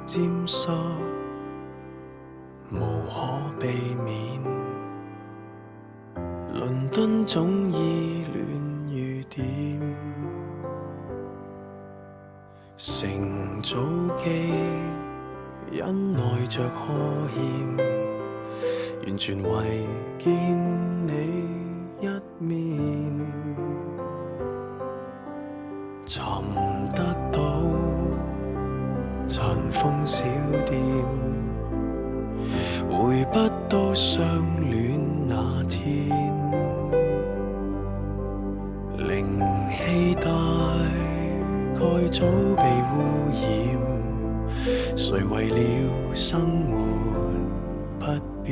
沾湿，无可避免。伦敦总依恋雨点，乘早机忍耐着呵欠，完全为见你一面。寻得到尘封小店，回不到相恋那天。零气大概早被污染，谁为了生活不变？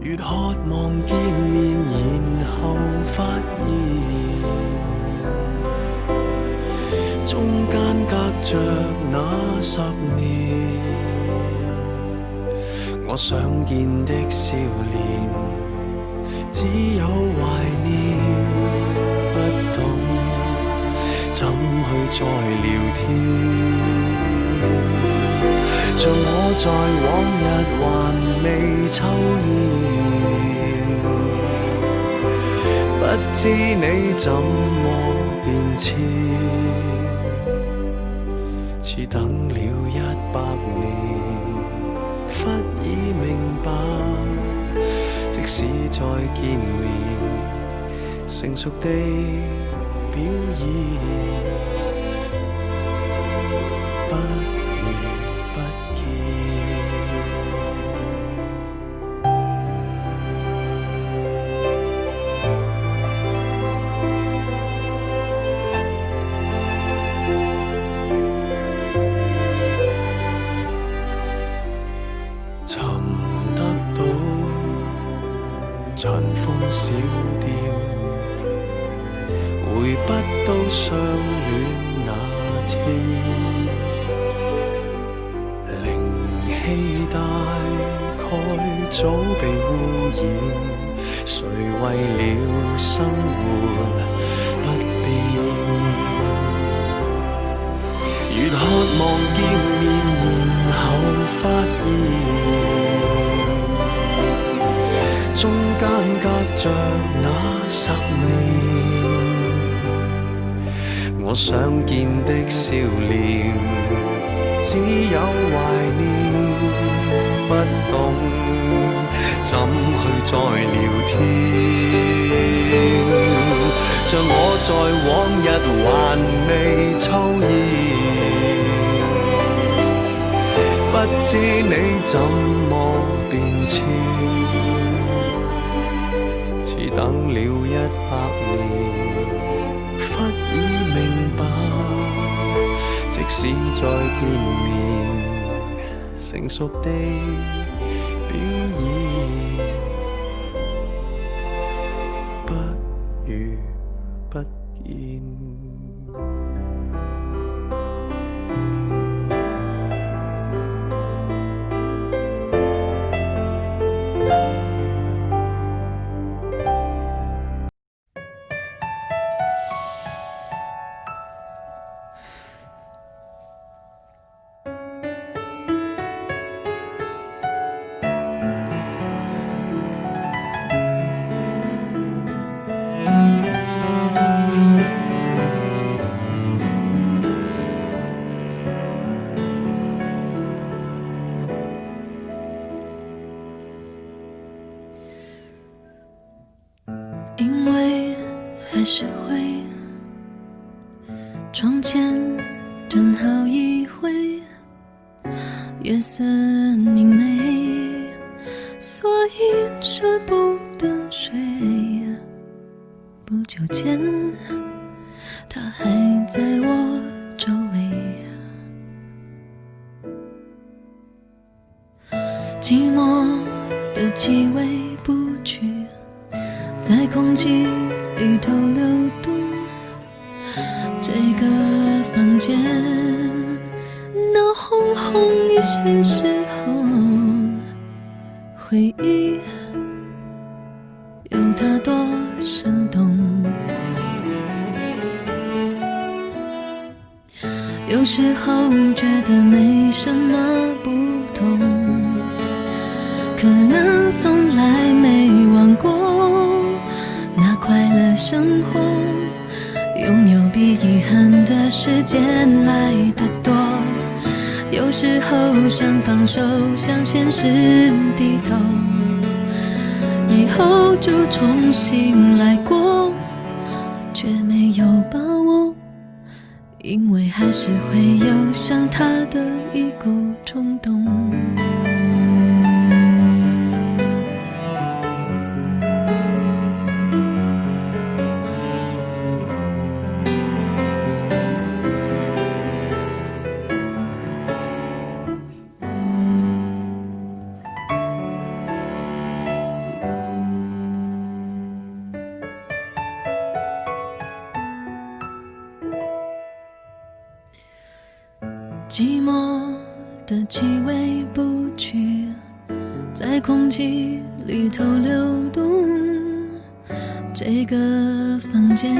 越渴望见面，然後發現中間隔着那10年，我想見的笑臉只有懷念，不懂怎去再聊天。像我在往日還未抽煙，不知你怎麼變遷，似等了100年，忽已明白，即使再見面，成熟地表演。塵封小店，回不到相戀那天。靈氣大概早被污染，誰為了生活不變？越渴望見面，然後發現中間隔着那10年，我想見的笑臉只有懷念，不懂怎去再聊天。像我在往日還未抽煙，不知你怎麼變遷，等了100年，忽已明白，即使再見面，成熟地表演，不如不見。因为还是会窗前正好一回，月色明媚，所以舍不得睡。不久前他还在我周围，寂寞的气味不去，在空气里头流动。这个房间闹哄哄，一些时候回忆有它多生动。有时候觉得没什么不同，可能从来没忘过那快乐生活，拥有比遗憾的时间来得多。有时候想放手，向现实低头，以后就重新来过，却没有把握，因为还是会有想他的一股冲动。寂寞的气味不去，在空气里头流动。这个房间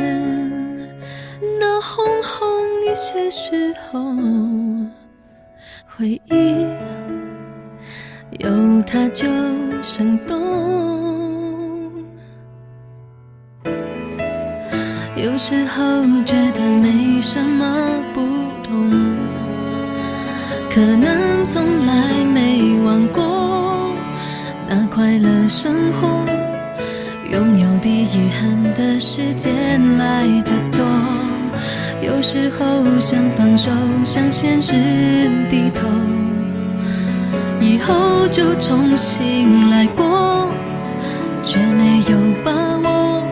闹哄哄，一些时候回忆有它就生动。有时候觉得没什么不同，可能从来没忘过那快乐生活，拥有比遗憾的时间来得多。有时候想放手，向现实低头，以后就重新来过，却没有把握，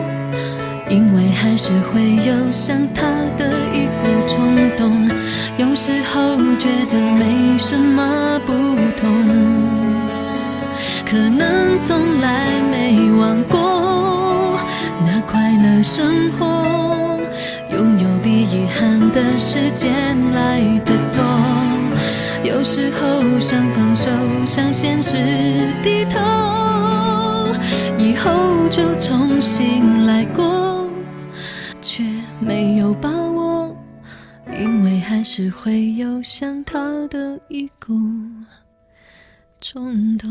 因为还是会有想他的一股冲动。有时候觉得没什么不同，可能从来没忘过那快乐生活，拥有比遗憾的时间来得多。有时候想放手，向现实低头，以后就重新来过，却没有把握，因为还是会有想他的一股冲动。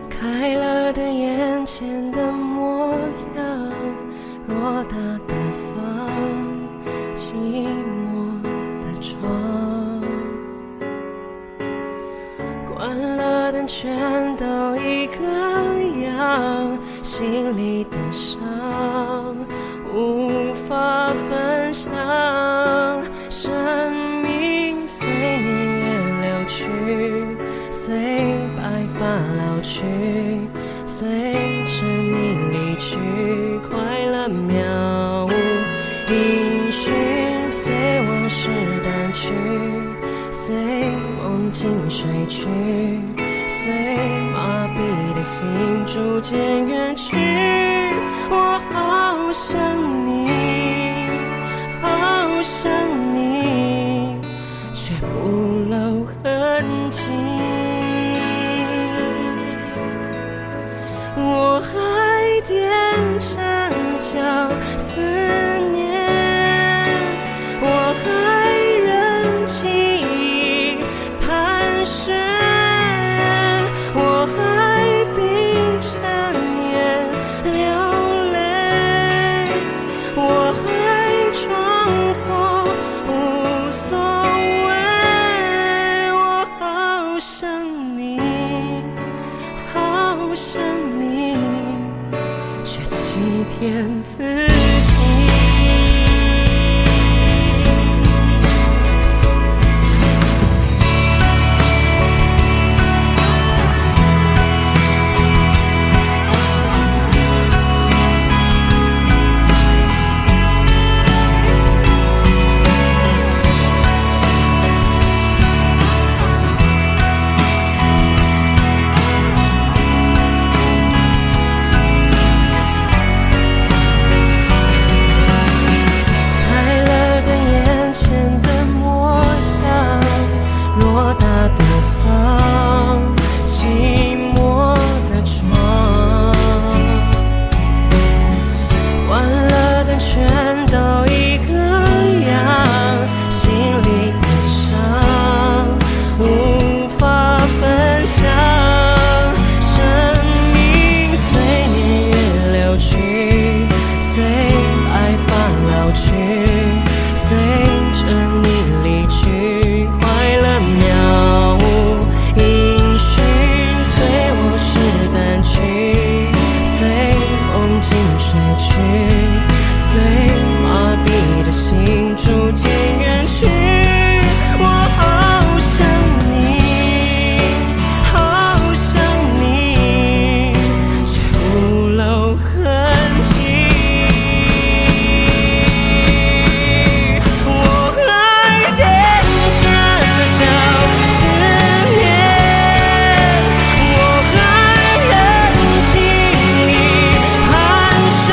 开了的眼前的模样，偌大的房，寂寞的床，关了灯全都一个样，心里的伤无法分享，生命随年月流去，随白发老去，随着你离去，快乐渺无音讯，随往事淡去，随梦境睡去，随麻痹的心逐渐远去。我好想你，好想你，却不露痕迹。我还踮着脚思念，我还任记忆盘旋，我还闭着眼去，随着你离去，快乐渺无音讯，随我诗单曲，随梦境睡去，随麻痹的心逐渐远去。我好想你，好想你，却不露痕迹。我还踮着脚思念，我还忍静一汗水，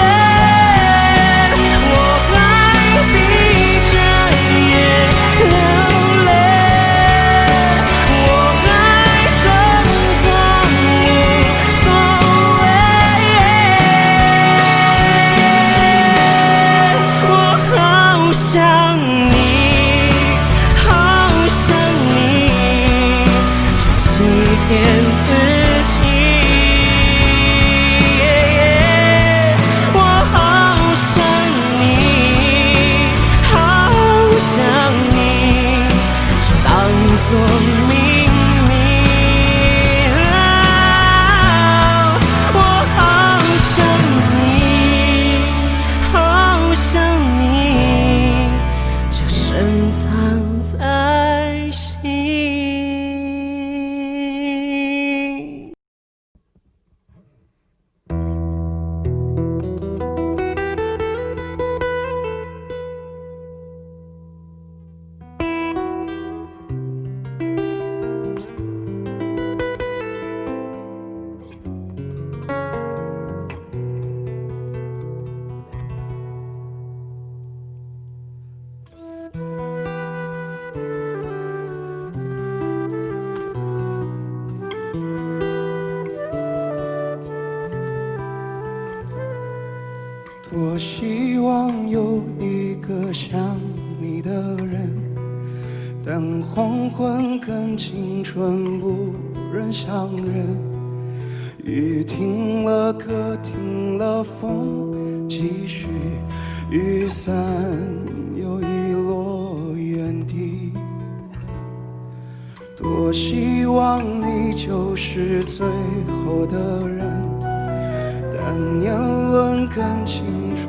我还闭着眼流泪，我还装作无所谓。我好想你，好想你，却欺骗自己。我好想你，好想你，却当作秘密。我好想你，好想你，就深藏在心。多希望有一个像你的人，但黄昏跟青春不忍相认。雨停了，歌停了，风继续，雨伞又遗落原地。多希望你就是最后的人，但年轮跟青春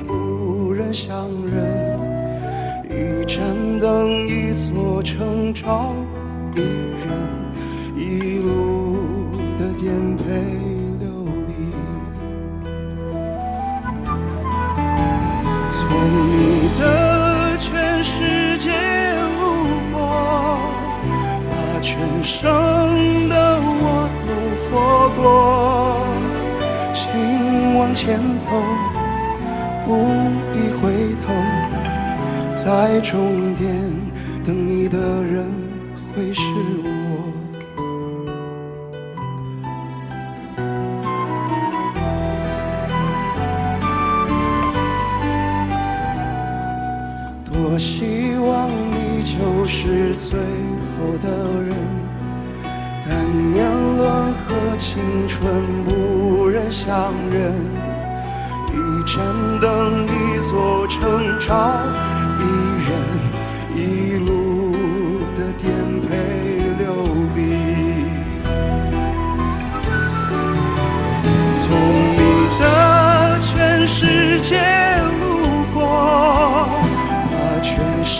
无人相认，一盏灯，一座城，照一人，一路的颠沛流离。从你的全世界路过，把全生的我都活过。请往前走，不必回头，在终点等你的人会是我。多希望你就是最后的人，但年轮和青春不忍相认，一盏灯，一座城，照一人，一路的颠沛流离。从你的全世界路过，把全生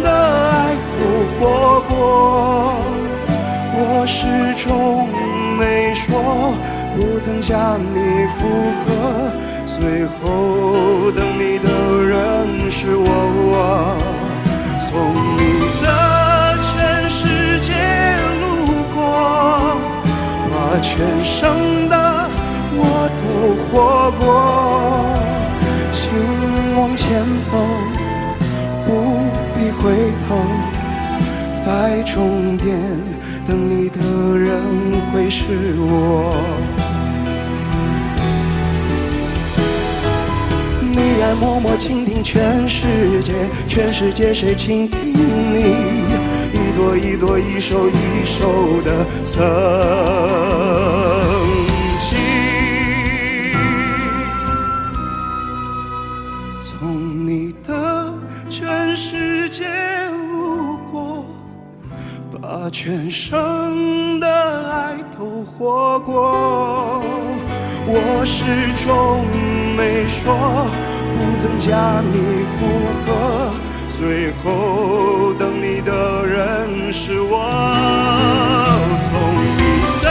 的爱都活过。我始终没说不曾将你附和，最后等你的人是我。从你的全世界路过，把全生的我都活过。请往前走，不必回头，在终点等你的人会是我。你爱默默倾听全世界，全世界谁倾听你？一朵一朵，一首一首的曾经。从你的全世界路过，把全生的爱都活过。我始终没说不增加你负荷，最后等你的人是我。从你的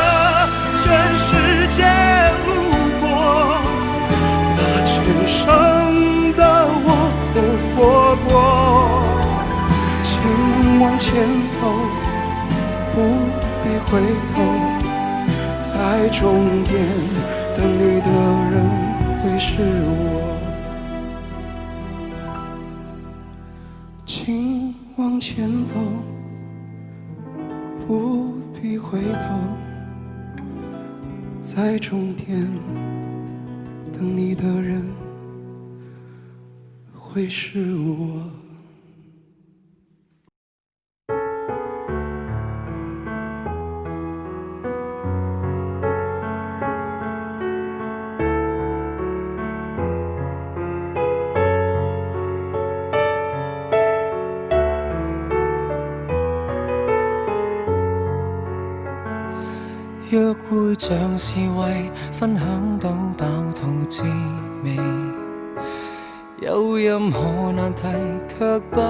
全世界路过，把全生的我都活过。请往前走，不必回头，在终点等你的人会是我。请往前走，不必回头，在终点等你的人会是我。約會像是為分享到飽肚滋味，有任何難題卻不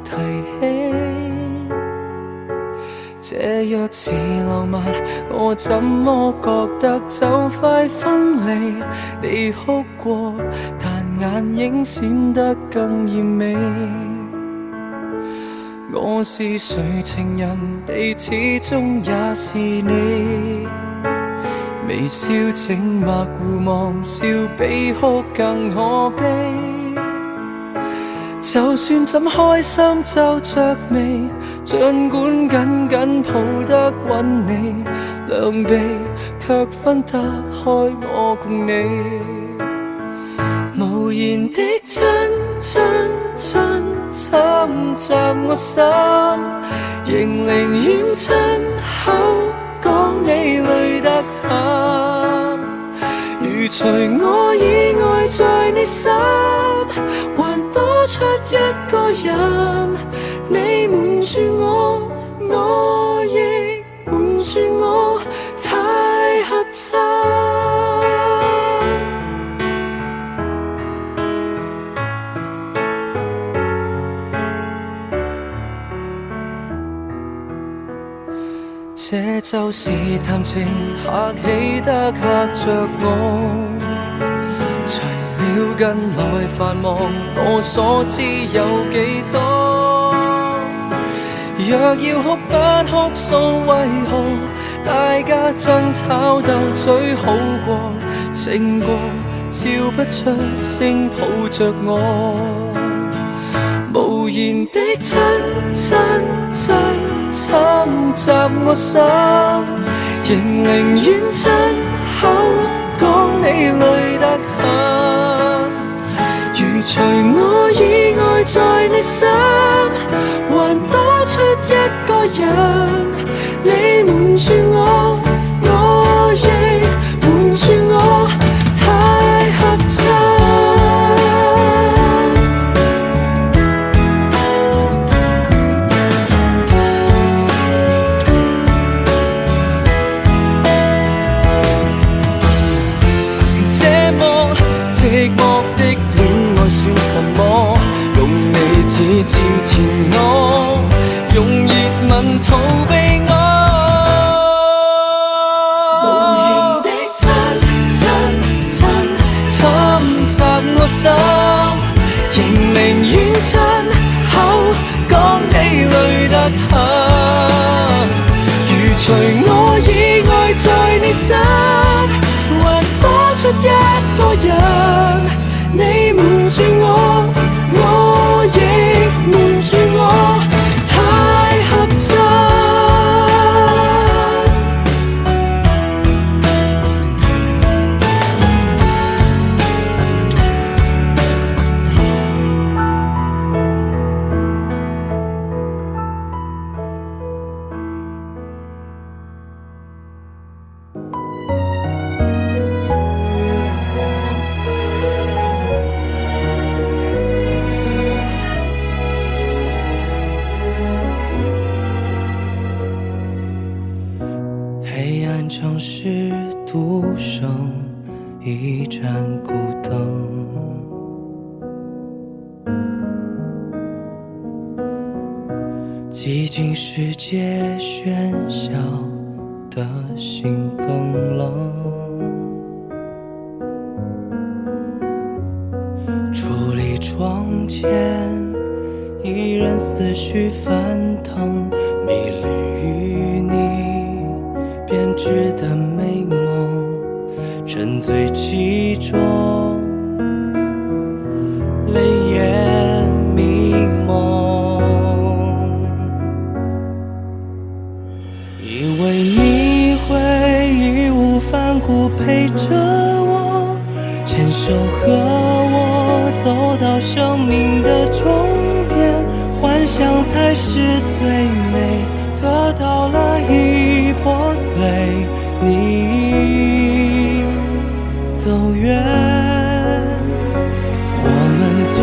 提起。這若是浪漫，我怎麼覺得就快分離？你哭過，但眼影閃得更豔美。我是誰情人，你始終也是你。微笑靜默互望，笑比哭更可悲。就算怎開心皺着眉，儘管緊緊抱得穩你，兩臂卻分得開我共你。無言的親親親侵襲我心，仍寧願親口講你累得很。如除我以外在你心，還多出一個人，你瞞住我，我亦瞞住我，太合襯。這就是談情客氣得嚇着我，除了近來繁忙，我所知有幾多？若要哭不哭訴，為何大家爭吵鬥嘴好過，勝過笑不出聲抱着我。無言的親親親侵襲我心，仍寧願親口講你累得很。如除我以外在你心，還多出一個人，你瞞住我，我亦瞞住我，太合襯。寂寞的戀愛算什麼？用理智佔前我，用熱吻逃避我。無言的親親親侵襲我心，仍寧願親口講你累得很。如除我以外在你心，還多出一個人，你瞞住我，我亦瞞住我，太合襯。寂静世界喧嚣的心更冷，伫立窗前，一人思绪翻腾，迷离于你编织的美梦，沉醉其中，泪眼迷蒙。以为你会义无反顾陪着我，牵手和我走到生命的终点，幻想才是最美，得到了已破碎，你走远，我们阻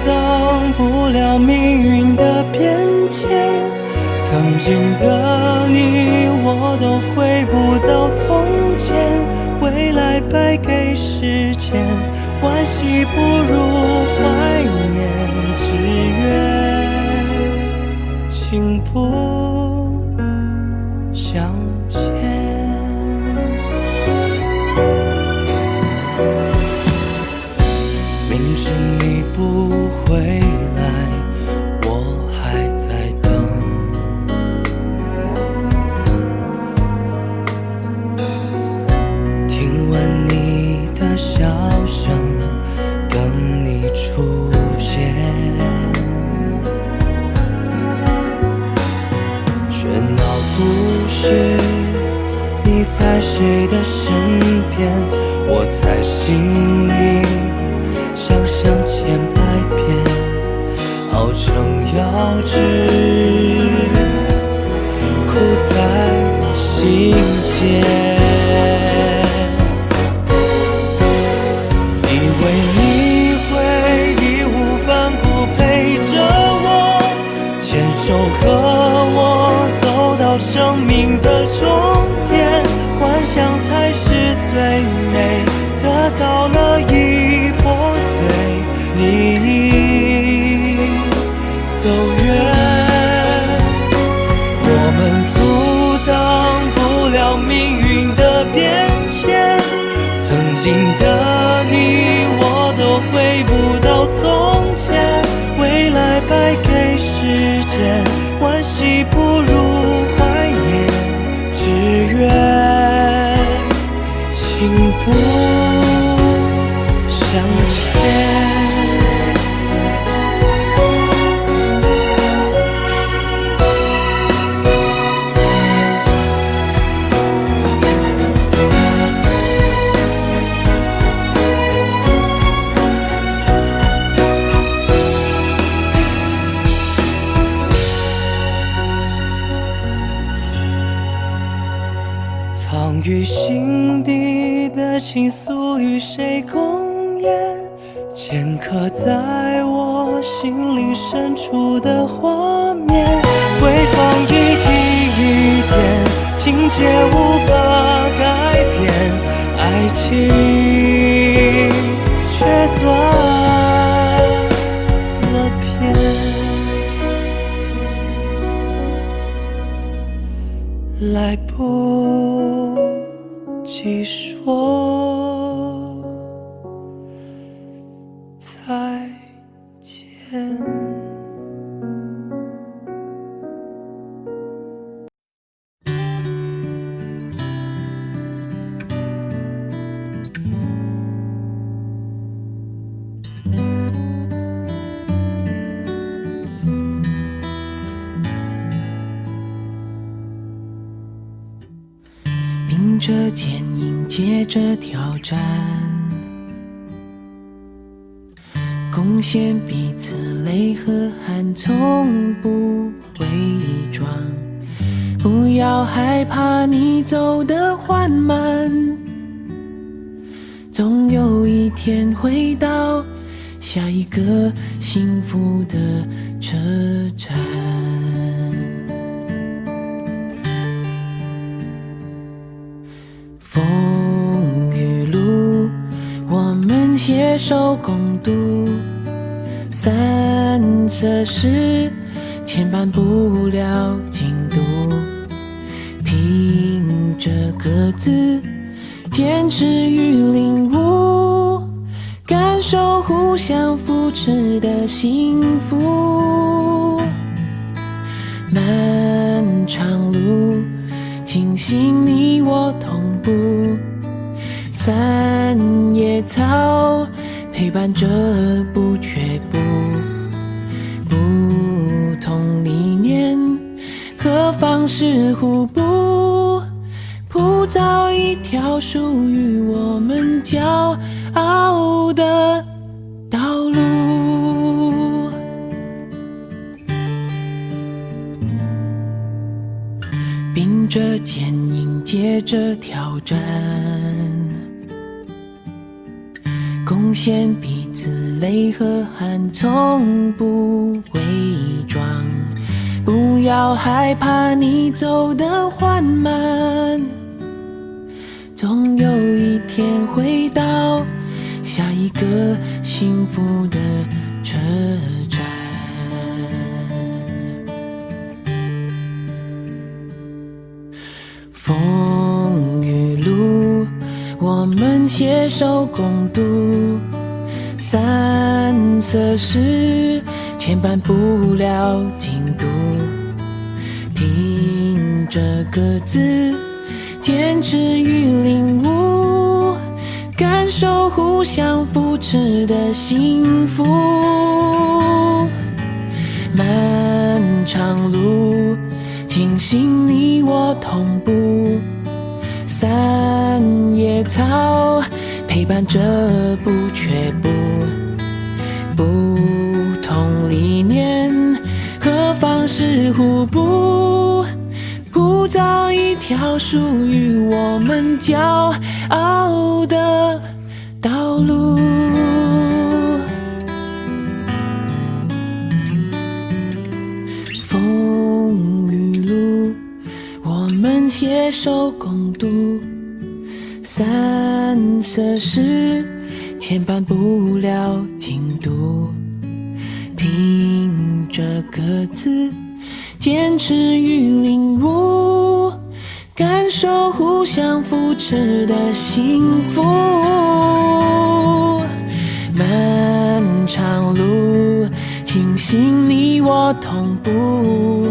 挡不了命运的变迁，曾经的你我都回不到从前，未来败给时间，惋惜不如怀念，只愿情不相欠。明知你不回来，我还在等，听闻你的笑声，等你出现，喧闹都市，你在谁的身边，我在心里想象千百遍，熬成药汁，苦在心间。以为你会义无反顾陪着我，牵手和我走到生命的终点，幻想才是最美，得到了已破碎，你走远，我们阻挡不了命运的变迁，曾经的你我都回不到从前，未来败给时间，惋惜不如怀念，只愿情不相欠。藏于心底的情愫与谁共演，镌刻在我心灵深处的画面，回放一滴一点，情节无法改变，爱情却断了片，来不及说再见。迎着剪影，接着挑战，贡献彼此泪和汗，从不伪装。不要害怕你走得缓慢，总有一天会到下一个幸福的车站。风雨路，我们携手共度，散色时牵绊不了进度，凭着各自坚持与领悟，感受互相扶持的幸福。漫长路，庆幸你我同步，散野草陪伴着不却步，不同理念和方式互补，铺造一条属于我们骄傲的道路。并着肩迎接着挑战，贡献彼此泪和汗，从不伪装。不要害怕你走得缓慢，总有一天会到下一个幸福的车站。风雨路，我们携手共度，散色时牵绊不了进度，凭着各自坚持与领悟，感受互相扶持的幸福。漫长路，庆幸你我同步，散野草陪伴着不却步，不同理念和方式互补，铺造一条属于我们骄傲的道路。风雨路，我们携手共度，散色时牵绊不了进度，凭着各自坚持与领悟，感受互相扶持的幸福。漫长路，庆幸你我同步，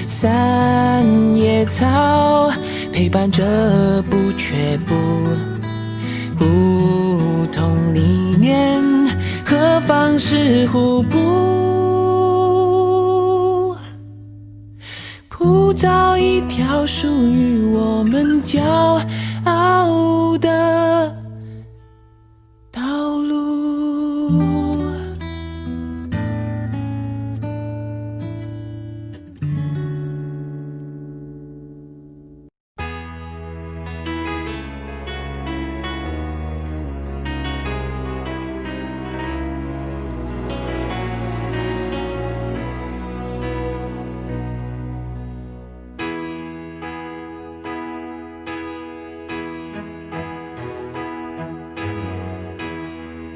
散野草陪伴着不却步，不同理念和方式互补，铺造一条属于我们骄傲的道路。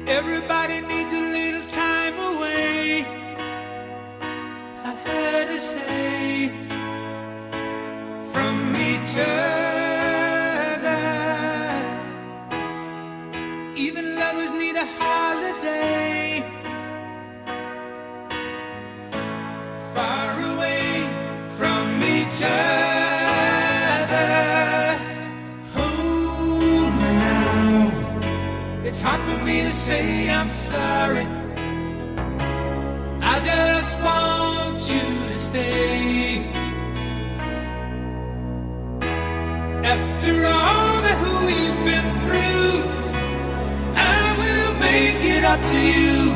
Everybody needs a little time away, I heard her say, from each other. Even lovers need a holiday, far away from each other. Hold me now, it's hard for me to say I'm sorry. I just want you to stay. After all that we've been through, I will make it up to you.